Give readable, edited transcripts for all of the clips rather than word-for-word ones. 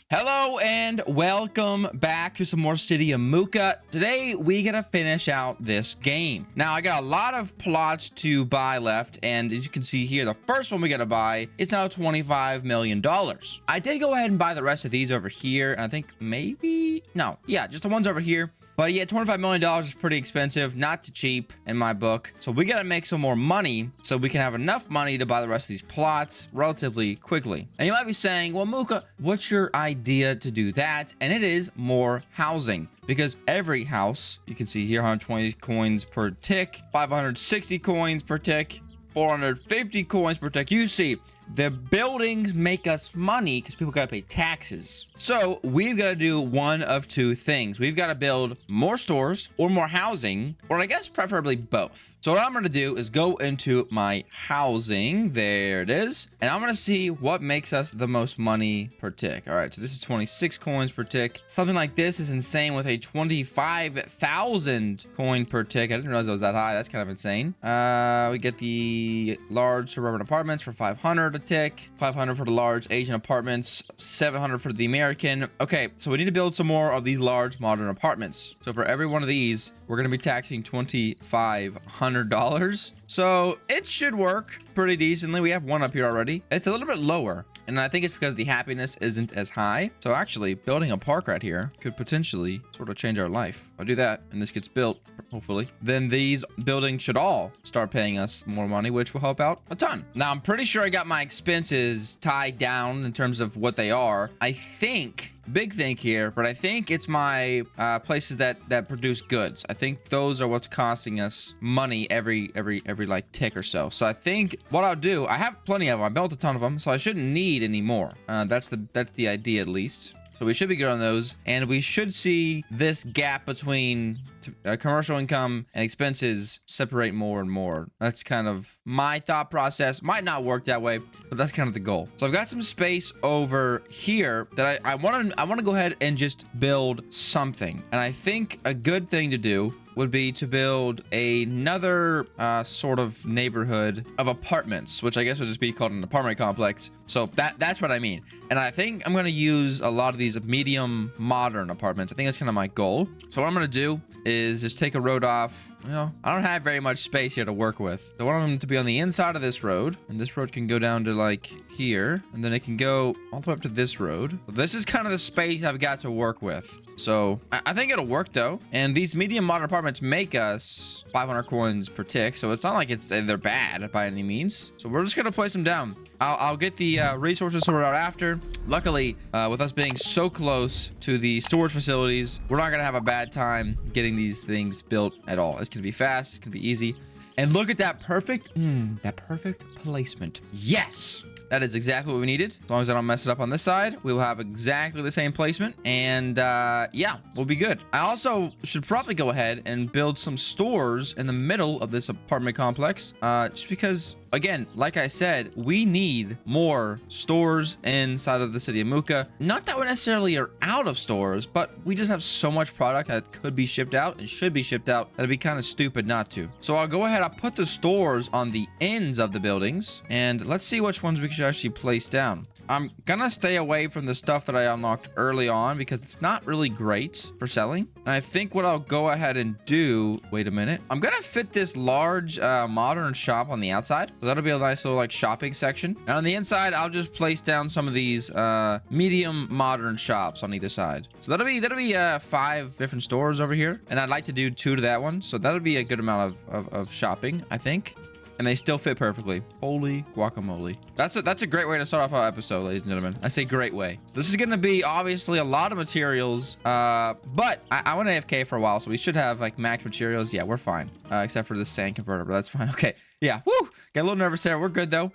Hello and welcome back to some more City of Moocah. Today we gotta finish out this game. Now I got a lot of plots to buy left, and as you can see here, the first one we gotta buy is now $25 million. I did go ahead and buy the rest of these over here, and I think just the ones over here. But yeah, $25 million is pretty expensive, not too cheap in my book. So we got to make some more money so we can have enough money to buy the rest of these plots relatively quickly. And you might be saying, well, Moocah, what's your idea to do that? And it is more housing. Because every house, you can see here, 120 coins per tick, 560 coins per tick, 450 coins per tick. You see, the buildings make us money because people gotta pay taxes. So we've got to do one of two things. We've got to build more stores or more housing, or I guess preferably both. So what I'm gonna do is go into my housing. There it is. And I'm gonna see what makes us the most money per tick. All right, so this is 26 coins per tick. Something like this is insane with a 25,000 coin per tick. I didn't realize it was that high. That's kind of insane. We get the large suburban apartments for 500 a tick, 500 for the large Asian apartments, 700 for the American. Okay, so we need to build some more of these large modern apartments. So for every one of these, we're going to be taxing $2,500. So it should work pretty decently. We have one up here already. It's a little bit lower, and I think it's because the happiness isn't as high. So actually, building a park right here could potentially sort of change our life. I'll do that, and this gets built, hopefully. Then these buildings should all start paying us more money, which will help out a ton. Now, I'm pretty sure I got my expenses tied down in terms of what they are. I think, big think here, but I think it's my places that produce goods. I think those are what's costing us money every like tick or so. So I think what I'll do, I have plenty of them. I built a ton of them, so I shouldn't need any more. That's the idea, at least. So we should be good on those, and we should see this gap between commercial income and expenses separate more and more. That's kind of my thought process. Might not work that way, but that's kind of the goal. So I've got some space over here that I want to go ahead and just build something. And I think a good thing to do would be to build another sort of neighborhood of apartments, which I guess would just be called an apartment complex. So that's what I mean. And I think I'm going to use a lot of these medium modern apartments. I think that's kind of my goal. So what I'm going to do is just take a road off. Well, I don't have very much space here to work with. So I want them to be on the inside of this road, and this road can go down to like here, and then it can go all the way up to this road. So this is kind of the space I've got to work with. So I think it'll work though. And these medium modern apartments make us 500 coins per tick. So it's not like they're bad by any means. So we're just going to place them down. I'll get the resources sorted out after. Luckily, with us being so close to the storage facilities, we're not going to have a bad time getting these things built at all. It's going to be fast. It's going to be easy. And look at that perfect placement. Yes. That is exactly what we needed. As long as I don't mess it up on this side, we will have exactly the same placement. And yeah, we'll be good. I also should probably go ahead and build some stores in the middle of this apartment complex. Just because, again, like I said, we need more stores inside of the city of Moocah. Not that we necessarily are out of stores, but we just have so much product that could be shipped out and should be shipped out. That'd be kind of stupid not to. So I'll go ahead. I'll put the stores on the ends of the buildings, and let's see which ones we should actually place down. I'm gonna stay away from the stuff that I unlocked early on because it's not really great for selling. And I think what I'll go ahead and do, wait a minute, I'm gonna fit this large modern shop on the outside. So that'll be a nice little like shopping section. And on the inside, I'll just place down some of these medium modern shops on either side. So that'll be 5 different stores over here. And I'd like to do 2 to that one. So that'll be a good amount of shopping, I think. And they still fit perfectly. Holy guacamole. That's a great way to start off our episode, ladies and gentlemen. That's a great way. This is going to be obviously a lot of materials, but I went AFK for a while, so we should have like max materials. Yeah, we're fine, except for the sand converter, but that's fine. Okay. Yeah, woo! Got a little nervous there. We're good though.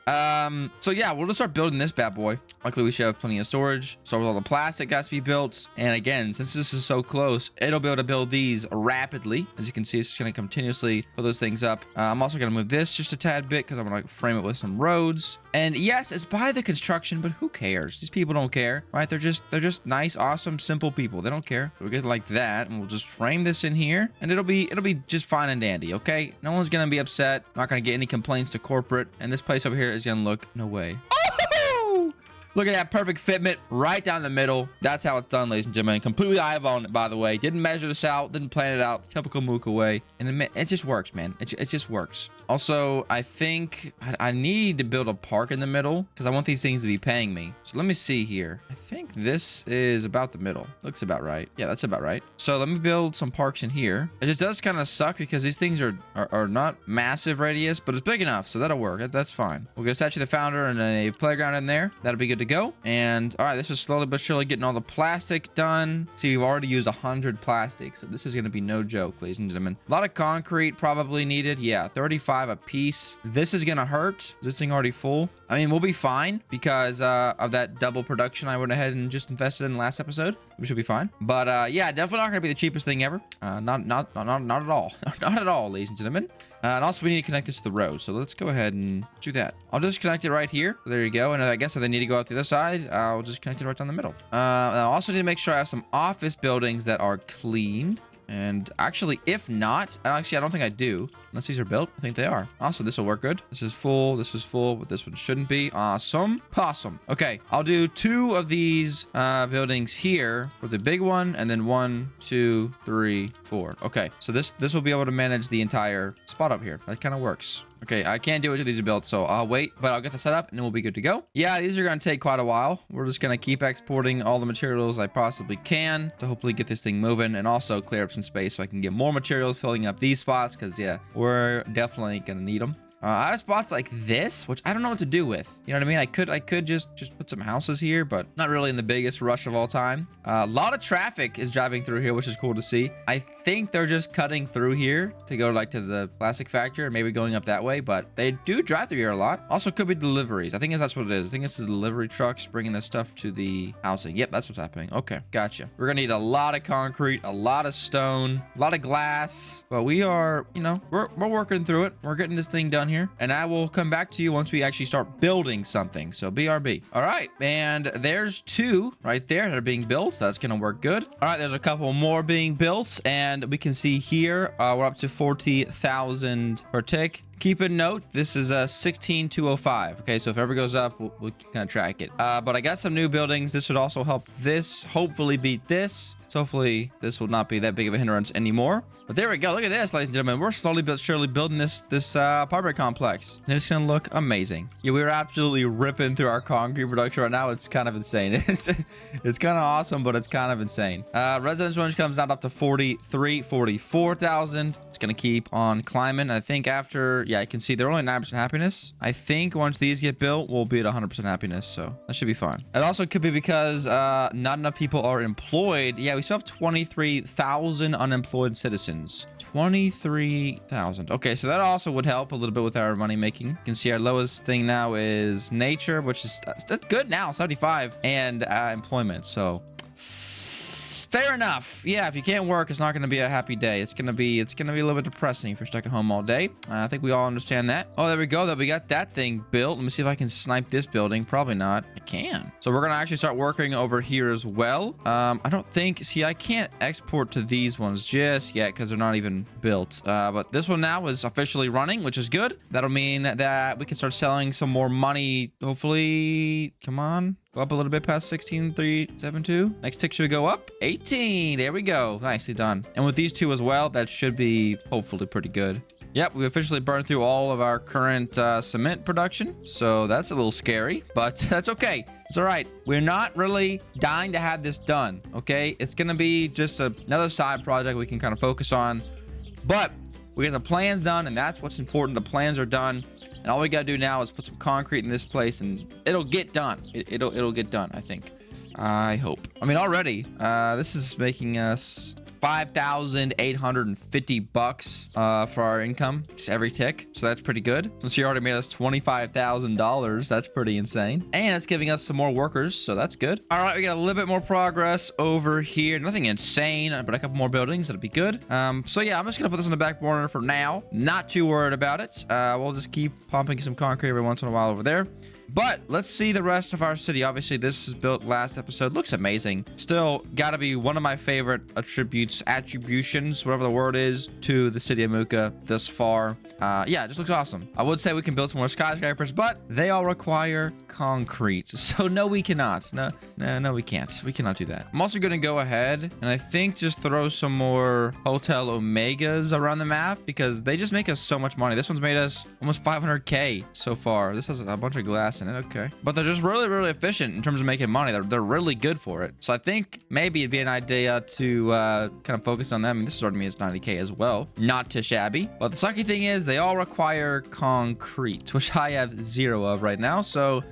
So yeah, we'll just start building this bad boy. Luckily, we should have plenty of storage. So with all the plastic has to be built. And again, since this is so close, it'll be able to build these rapidly. As you can see, it's just going to continuously put those things up. I'm also going to move this just a tad bit because I'm going to frame it with some roads. And yes, it's by the construction, but who cares? These people don't care, right? They're just nice, awesome, simple people. They don't care. We'll get like that, and we'll just frame this in here, and it'll be just fine and dandy. Okay, no one's gonna be upset. Not gonna get any complaints to corporate, and this place over here is gonna look no way. Oh! Look at that perfect fitment right down the middle. That's how it's done, ladies and gentlemen. Completely eyeballing it, by the way. Didn't measure this out. Didn't plan it out. Typical Moocah way. And it just works, man. It just works. Also, I think I need to build a park in the middle because I want these things to be paying me. So let me see here. I think this is about the middle. Looks about right. Yeah, that's about right. So let me build some parks in here. It just does kind of suck because these things are not massive radius, but it's big enough, so that'll work. That's fine. We'll get a statue of the founder and a playground in there. That'll be good to go. And all right, this is slowly but surely getting all the plastic done. See, we've already used 100 plastic, so this is going to be no joke, ladies and gentlemen. A lot of concrete probably needed. Yeah, 35 a piece. This is going to hurt. Is this thing already full? I mean, we'll be fine because of that double production I went ahead and just invested in last episode. We should be fine. But yeah, definitely not going to be the cheapest thing ever. Not at all. Not at all, ladies and gentlemen. And also, we need to connect this to the road. So let's go ahead and do that. I'll just connect it right here. There you go. And I guess if they need to go out the other side, I'll just connect it right down the middle. And I also need to make sure I have some office buildings that are cleaned. And actually, if not, actually, I don't think I do. Unless these are built. I think they are. Also, this will work good. This is full. This is full, but this one shouldn't be. Awesome. Possum. Okay, I'll do 2 of these buildings here for the big one, and then 1, 2, 3, 4. Okay, so this will be able to manage the entire spot up here. That kind of works. Okay, I can't do it until these are built, so I'll wait, but I'll get the setup and then we'll be good to go. Yeah, these are going to take quite a while. We're just going to keep exporting all the materials I possibly can to hopefully get this thing moving and also clear up some space so I can get more materials filling up these spots because, yeah, we're definitely going to need them. I have spots like this, which I don't know what to do with. You know what I mean? I could just put some houses here, but not really in the biggest rush of all time. A lot of traffic is driving through here, which is cool to see. I think they're just cutting through here to go like to the plastic factory or maybe going up that way, but they do drive through here a lot. Also could be deliveries. I think that's what it is. I think it's the delivery trucks bringing the stuff to the housing. Yep, that's what's happening. Okay, gotcha. We're gonna need a lot of concrete, a lot of stone, a lot of glass, but we are, you know, we're working through it. We're getting this thing done here, and I will come back to you once we actually start building something. So BRB. All right, and there's 2 right there that are being built. So that's gonna work good. All right, there's a couple more being built, and we can see here we're up to 40,000 per tick. Keep a note, this is a 16,205. Okay, so if it ever goes up, we'll kind of track it. But I got some new buildings. This should also help this hopefully beat this. So hopefully this will not be that big of a hindrance anymore. But there we go. Look at this, ladies and gentlemen. We're slowly but surely building this apartment complex. And it's going to look amazing. Yeah, we're absolutely ripping through our concrete production right now. It's kind of insane. It's kind of awesome, but it's kind of insane. Residence range comes out up to 44,000. It's going to keep on climbing. I think after, yeah, I can see they're only 9% happiness. I think once these get built, we'll be at 100% happiness. So that should be fine. It also could be because not enough people are employed. Yeah, we still have 23,000 unemployed citizens. 23,000. Okay, so that also would help a little bit with our money making. You can see our lowest thing now is nature, which is that's good now, 75, and employment. So fair enough. Yeah, if you can't work, it's not going to be a happy day. It's gonna be a little bit depressing if you're stuck at home all day. I think we all understand that. Oh, there we go. That we got that thing built. Let me see if I can snipe this building. Probably not. I can. So we're gonna actually start working over here as well. I don't think. See, I can't export to these ones just yet because they're not even built. But this one now is officially running, which is good. That'll mean that we can start selling some more money. Hopefully, come on. Go up a little bit past 16,372. Next tick should go up. 18. There we go. Nicely done. And with these 2 as well, that should be hopefully pretty good. Yep, we officially burned through all of our current cement production. So that's a little scary, but that's okay. It's all right. We're not really dying to have this done, okay? It's going to be just another side project we can kind of focus on. But we get the plans done, and that's what's important. The plans are done. And all we gotta do now is put some concrete in this place, and it'll get done. It'll get done, I think. I hope. I mean, already, this is making us $5,850 for our income just every tick, so that's pretty good. Since she already made us $25,000, that's pretty insane, and it's giving us some more workers, so that's good. All right, we got a little bit more progress over here. Nothing insane, but a couple more buildings. That'll be good. So yeah, I'm just gonna put this on the back burner for now. Not too worried about it. We'll just keep pumping some concrete every once in a while over there. But let's see the rest of our city. Obviously, this is built last episode. Looks amazing. Still gotta be one of my favorite attributions, whatever the word is, to the city of Moocah this far. Yeah, it just looks awesome. I would say we can build some more skyscrapers, but they all require concrete. So no, we cannot. No, we can't. We cannot do that. I'm also gonna go ahead and I think just throw some more Hotel Omegas around the map because they just make us so much money. This one's made us almost 500K so far. This has a bunch of glass in it. Okay. But they're just really, really efficient in terms of making money. They're really good for it. So I think maybe it'd be an idea to kind of focus on them. I mean, this started me as 90K as well. Not too shabby. But the sucky thing is they all require concrete, which I have 0 of right now. So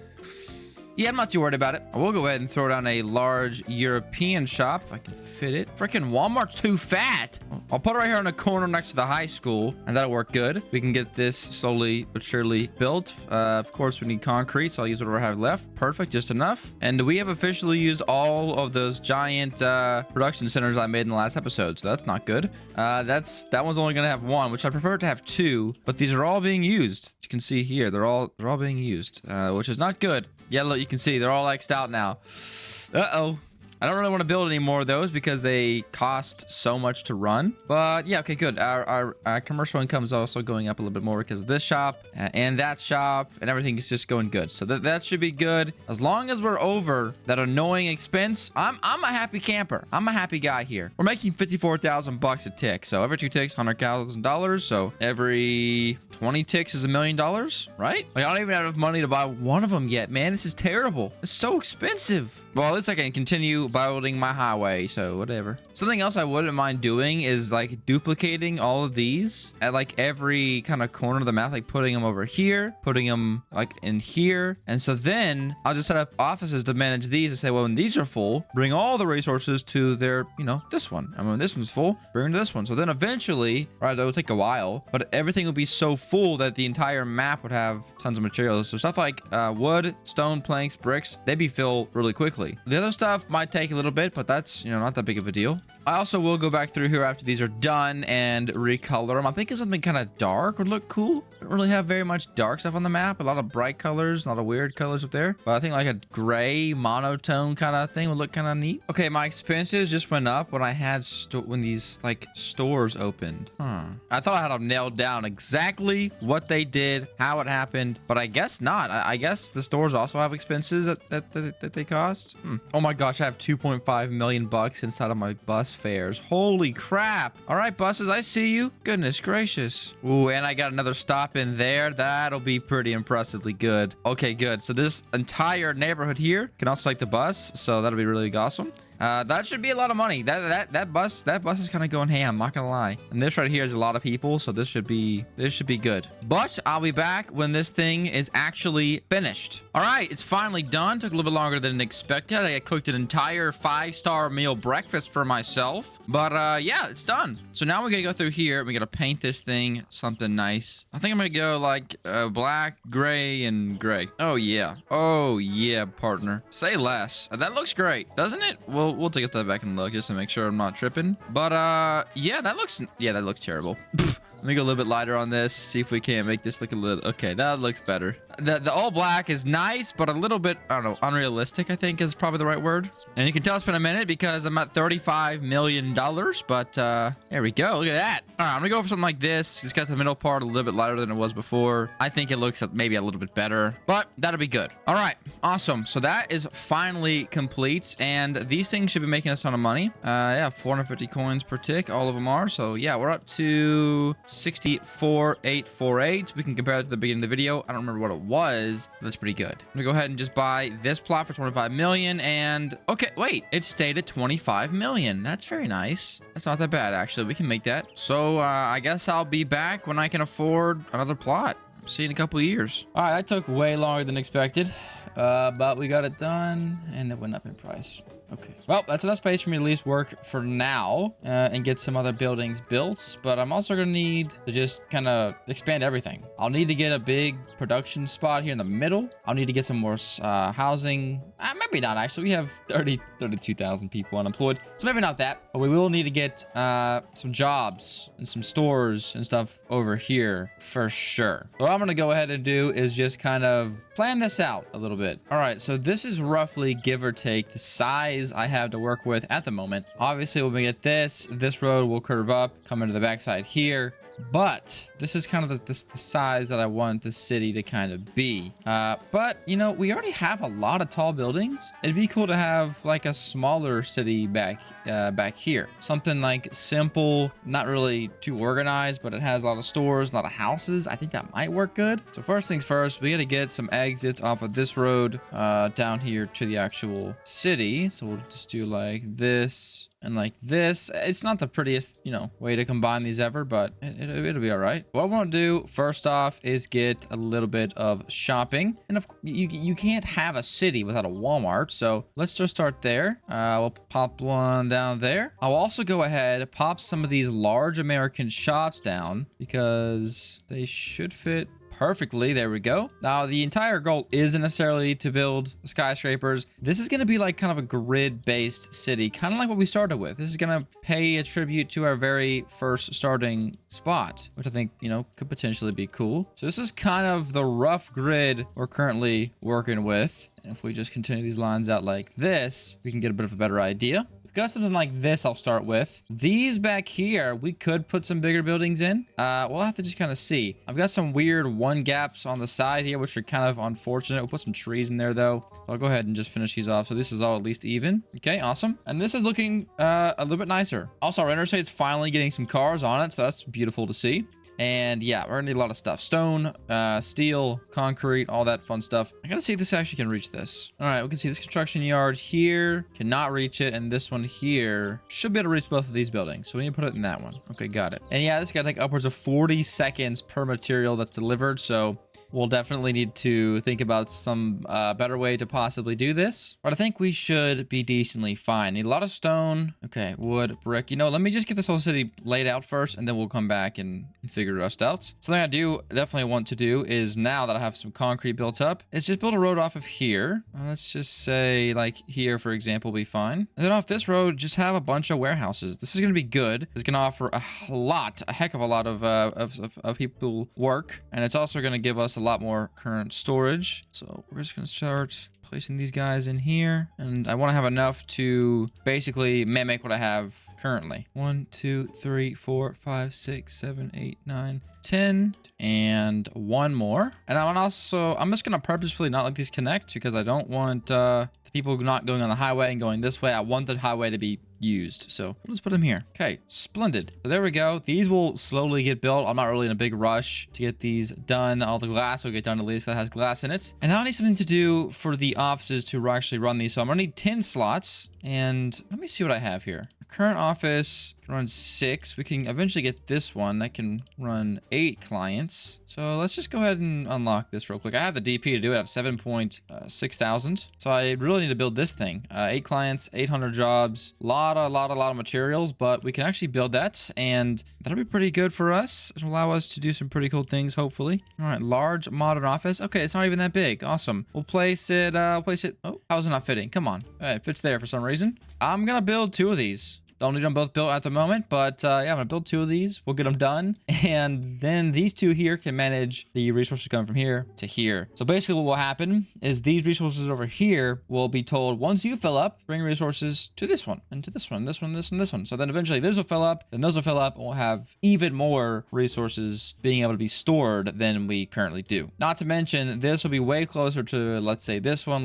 yeah, I'm not too worried about it. I will go ahead and throw down a large European shop if I can fit it. Freaking Walmart's too fat. I'll put it right here in the corner next to the high school, and that'll work good. We can get this slowly but surely built. Of course, we need concrete, so I'll use whatever I have left. Perfect, just enough. And we have officially used all of those giant production centers I made in the last episode, so that's not good. That one's only gonna have 1, which I prefer to have 2, but these are all being used. You can see here, they're all being used, which is not good. Yeah, look, you can see they're all X'd out now. Uh-oh. I don't really want to build any more of those because they cost so much to run. But yeah, okay, good. Our commercial income is also going up a little bit more because this shop and that shop and everything is just going good. So that should be good. As long as we're over that annoying expense, I'm a happy camper. I'm a happy guy here. We're making 54,000 bucks a tick. So every 2 ticks, $100,000. So every 20 ticks is $1 million, right? Like, I don't even have enough money to buy one of them yet, man. This is terrible. It's so expensive. Well, at least I can continue building my highway, so whatever. Something else I wouldn't mind doing is like duplicating all of these at like every kind of corner of the map, like putting them over here, putting them like in here. And so then I'll just set up offices to manage these and say, well, when these are full, bring all the resources to their, this one. And when this one's full, bring them to this one. So then eventually, right, that will take a while, but everything will be so full that the entire map would have tons of materials. So stuff like wood, stone, planks, bricks, they'd be filled really quickly. The other stuff might take a little bit, but that's, not that big of a deal. I also will go back through here after these are done and recolor them. I'm thinking something kind of dark would look cool. I don't really have very much dark stuff on the map. A lot of bright colors, a lot of weird colors up there. But I think like a gray monotone kind of thing would look kind of neat. Okay, my expenses just went up when I had when these like stores opened. I thought I had them nailed down exactly what they did, how it happened, but I guess not. I guess the stores also have expenses that they cost. Oh my gosh, I have 2.5 million bucks inside of my bus fares. Holy crap. All right, buses, I see you. Goodness gracious. Ooh, and I got another stop in there. That'll be pretty impressively good. Okay, good. So this entire neighborhood here can also take the bus, so that'll be really awesome. That should be a lot of money. That bus is kind of going ham, not gonna lie. And this right here is a lot of people, so this should be good. But I'll be back when this thing is actually finished. All right, it's finally done. Took a little bit longer than expected. I cooked an entire 5-star meal breakfast for myself. But yeah, it's done. So now we're gonna go through here. We gotta paint this thing something nice. I think I'm gonna go like black, gray, and gray. Oh yeah, partner. Say less. That looks great, doesn't it? We'll take a step back and look just to make sure I'm not tripping. But yeah, that looks terrible. Let me go a little bit lighter on this, see if we can't make this look a little... Okay, that looks better. The all black is nice, but a little bit, I don't know, unrealistic, I think is probably the right word. And you can tell it's been a minute because I'm at $35 million, but there we go. Look at that. All right, I'm gonna go for something like this. It's got the middle part a little bit lighter than it was before. I think it looks maybe a little bit better, but that'll be good. All right, awesome. So that is finally complete, and these things should be making us a ton of money. Yeah, 450 coins per tick, all of them are. So yeah, we're up to 64,848. We can compare it to the beginning of the video. I don't remember what it was. That's pretty good. I'm gonna go ahead and just buy this plot for 25 million. And okay, wait, it stayed at 25 million. That's very nice. That's not that bad, actually. We can make that. So I guess I'll be back when I can afford another plot. See you in a couple of years. All right, that took way longer than expected, but we got it done and it went up in price. Okay. Well, that's enough space for me to at least work for now and get some other buildings built. But I'm also going to need to just kind of expand everything. I'll need to get a big production spot here in the middle. I'll need to get some more housing. Maybe not, actually. We have 32,000 people unemployed. So maybe not that. But we will need to get some jobs and some stores and stuff over here for sure. What I'm going to go ahead and do is just kind of plan this out a little bit. All right. So this is roughly, give or take, the size I have to work with at the moment. Obviously, when we get this road will curve up, come into the backside here. But this is kind of the size that I want the city to kind of be. But, you know, we already have a lot of tall buildings. It'd be cool to have like a smaller city back here. Something like simple, not really too organized, but it has a lot of stores, a lot of houses. I think that might work good. So first things first, we got to get some exits off of this road down here to the actual city. So we'll just do like this. And like this, it's not the prettiest, you know, way to combine these ever, but it'll be all right. What I want to do first off is get a little bit of shopping. And of course, you can't have a city without a Walmart. So let's just start there. We'll pop one down there. I'll also go ahead, pop some of these large American shops down because they should fit perfectly. There we go. Now, the entire goal isn't necessarily to build skyscrapers. This is going to be like kind of a grid-based city, kind of like what we started with. This is going to pay a tribute to our very first starting spot, which I think, you know, could potentially be cool. So this is kind of the rough grid we're currently working with. And if we just continue these lines out like this, we can get a bit of a better idea. We've got something like this I'll start with. These back here, we could put some bigger buildings in. We'll have to just kind of see. I've got some weird one gaps on the side here, which are kind of unfortunate. We'll put some trees in there though. So I'll go ahead and just finish these off. So this is all at least even. Okay, awesome. And this is looking a little bit nicer. Also, our interstate's finally getting some cars on it. So that's beautiful to see. And yeah, we're gonna need a lot of stuff. Stone, steel, concrete, all that fun stuff. I gotta see if this actually can reach this. All right, we can see this construction yard here cannot reach it. And this one here should be able to reach both of these buildings. So we need to put it in that one. Okay, got it. And yeah, this got like upwards of 40 seconds per material that's delivered. So we'll definitely need to think about some better way to possibly do this. But I think we should be decently fine. Need a lot of stone. Okay, wood, brick. You know, let me just get this whole city laid out first, and then we'll come back and figure the rest out. Something I do definitely want to do is, now that I have some concrete built up, is just build a road off of here. Let's just say like here, for example, will be fine. And then off this road, just have a bunch of warehouses. This is going to be good. It's going to offer a heck of a lot of people work. And it's also going to give us a lot more current storage. So we're just going to start placing these guys in here, and I want to have enough to basically mimic what I have currently. 1, 2, 3, 4, 5, 6, 7, 8, 9, 10, and one more. And I'm just going to purposefully not let these connect because I don't want the people not going on the highway and going this way. I want the highway to be used. So we'll just put them here. Okay, splendid. So there we go. These will slowly get built. I'm not really in a big rush to get these done. All the glass will get done, at least that has glass in it. And now I need something to do for the offices to actually run these. So I'm gonna need 10 slots. And let me see what I have here. Our current office can run 6. We can eventually get this one that can run 8 clients. So let's just go ahead and unlock this real quick. I have the DP to do it. I have 7.6 thousand. So I really need to build this thing. 8 clients, 800 jobs, a lot of materials, but we can actually build that, and that'll be pretty good for us. It'll allow us to do some pretty cool things, hopefully. All right, large modern office. Okay, it's not even that big. Awesome. We'll place it. Oh, how is it not fitting? Come on. All right, it fits there for some reason. I'm gonna build 2 of these. Don't need them both built at the moment, but yeah, I'm gonna build 2 of these. We'll get them done, and then these 2 here can manage the resources coming from here to here. So basically what will happen is these resources over here will be told, once you fill up, bring resources to this one, and to this one, this one, this, and this one. So then eventually this will fill up, then those will fill up, and we'll have even more resources being able to be stored than we currently do. Not to mention, this will be way closer to, let's say this one,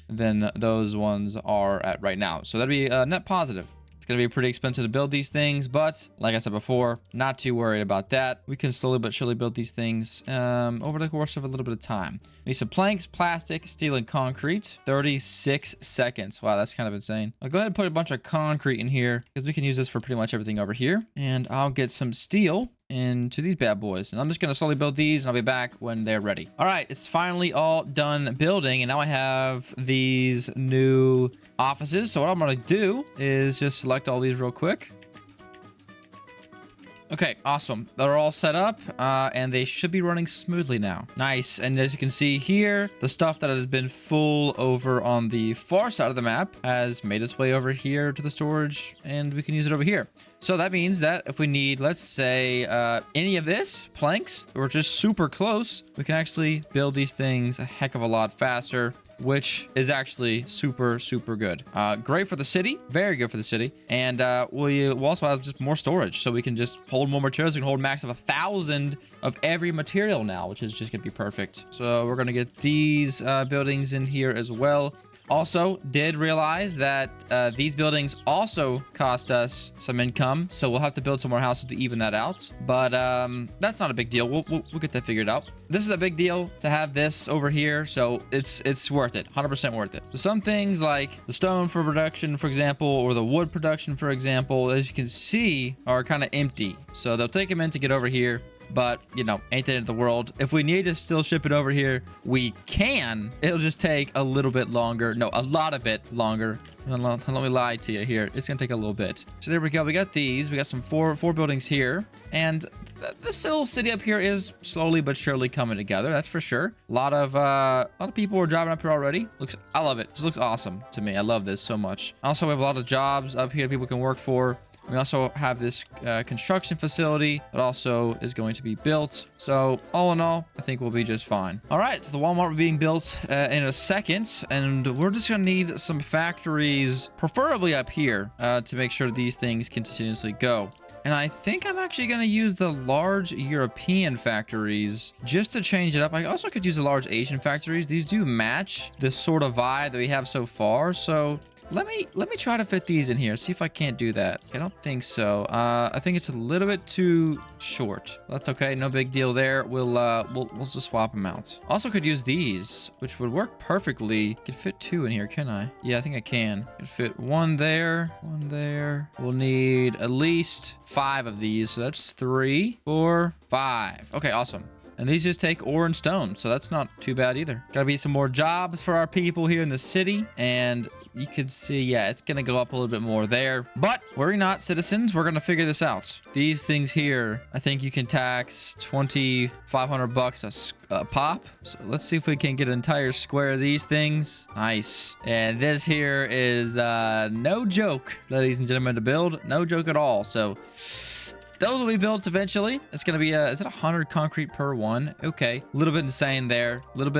than those ones are at right now. So that'd be a net positive. Gonna be pretty expensive to build these things, but like I said before, not too worried about that. We can slowly but surely build these things over the course of a little bit of time. We need some planks, plastic, steel, and concrete. 36 seconds. Wow, that's kind of insane. I'll go ahead and put a bunch of concrete in here because we can use this for pretty much everything over here. And I'll get some steel. into these bad boys. And I'm just going to slowly build these, and I'll be back when they're ready. All right, it's finally all done building, and now I have these new offices. So what I'm going to do is just select all these real quick. Okay, awesome. They're all set up, and they should be running smoothly now. Nice. And as you can see here, the stuff that has been full over on the far side of the map has made its way over here to the storage, and we can use it over here. So that means that if we need, let's say, any of this, planks, or just super close, we can actually build these things a heck of a lot faster, which is actually super, super good. Great for the city. Very good for the city. And we'll also have just more storage, so we can just hold more materials. We can hold a max of 1,000 of every material now, which is just going to be perfect. So we're going to get these buildings in here as well. Also, did realize that these buildings also cost us some income, so we'll have to build some more houses to even that out. But that's not a big deal. We'll get that figured out. This is a big deal to have this over here, so it's worth it. 100% worth it. So some things like the stone for production, for example, or the wood production, for example, as you can see, are kind of empty. So they'll take them in to get over here. But, you know, ain't the end of the world. If we need to still ship it over here, we can. It'll just take a little bit longer. No, a lot of bit longer. Let me lie to you here. It's going to take a little bit. So there we go. We got these. We got some four buildings here. And this little city up here is slowly but surely coming together. That's for sure. A lot of people are driving up here already. I love it. Just looks awesome to me. I love this so much. Also, we have a lot of jobs up here people can work for. We also have this construction facility that also is going to be built. So all in all, I think we'll be just fine. All right, so the Walmart will be being built in a second, and we're just going to need some factories, preferably up here, to make sure these things continuously go. And I think I'm actually going to use the large European factories just to change it up. I also could use the large Asian factories. These do match the sort of vibe that we have so far. So let me try to fit these in here. See if I can't do that. I don't think so. I think it's a little bit too short. That's okay. No big deal there. We'll just swap them out. Also could use these, which would work perfectly. Could fit 2 in here, can I? Yeah, I think I can. Could fit 1 there, 1 there. We'll need at least 5 of these. So that's 3, 4, 5. Okay, awesome. And these just take ore and stone, so that's not too bad either. Gotta be some more jobs for our people here in the city. And you could see, yeah, it's gonna go up a little bit more there. But worry not, citizens, we're gonna figure this out. These things here, I think you can tax 2,500 bucks a pop. So let's see if we can get an entire square of these things. Nice. And this here is no joke, ladies and gentlemen, to build. No joke at all. So those will be built eventually. It's gonna be is it 100 concrete per one? Okay, a little bit insane there. A little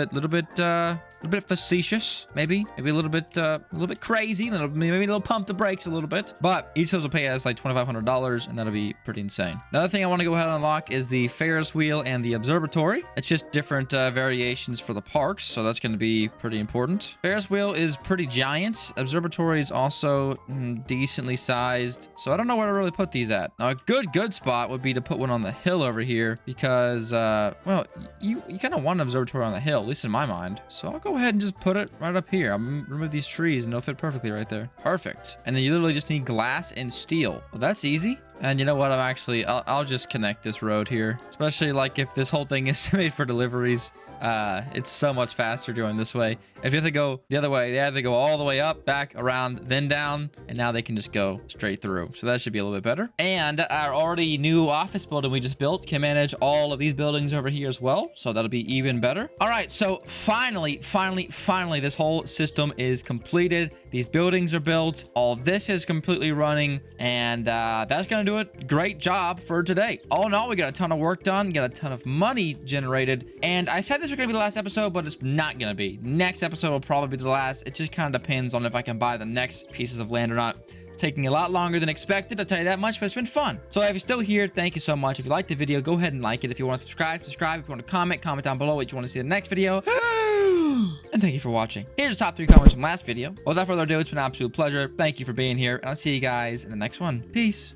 bit facetious, maybe a little bit crazy. Maybe a little pump the brakes a little bit. But each of those will pay us like $2,500, and that'll be pretty insane. Another thing I want to go ahead and unlock is the Ferris wheel and the observatory. It's just different variations for the parks, so that's going to be pretty important. Ferris wheel is pretty giant. Observatory is also decently sized, so I don't know where to really put these at. Now, a good spot would be to put one on the hill over here because, well, you kind of want an observatory on the hill, at least in my mind. So I'll go ahead and just put it right up here. I'm gonna remove these trees and it'll fit perfectly right there. Perfect. And then you literally just need glass and steel. Well, that's easy. And you know what? I'll just connect this road here, especially like if this whole thing is made for deliveries. It's so much faster doing this way. If you have to go the other way, they have to go all the way up, back, around, then down, and now they can just go straight through. So that should be a little bit better. And our already new office building we just built can manage all of these buildings over here as well. So that'll be even better. All right, so finally, this whole system is completed. These buildings are built. All this is completely running, and that's gonna do it. Great job for today. All in all, we got a ton of work done, got a ton of money generated, and I said this was gonna be the last episode, but it's not gonna be. Next episode will probably be the last. It just kind of depends on if I can buy the next pieces of land or not. It's taking a lot longer than expected, I'll tell you that much, but it's been fun. So if you're still here, thank you so much. If you liked the video, go ahead and like it. If you want to subscribe. If you want to comment down below what you want to see in the next video. And thank you for watching. Here's the top 3 comments from last video. Without further ado, it's been an absolute pleasure. Thank you for being here, and I'll see you guys in the next one. Peace.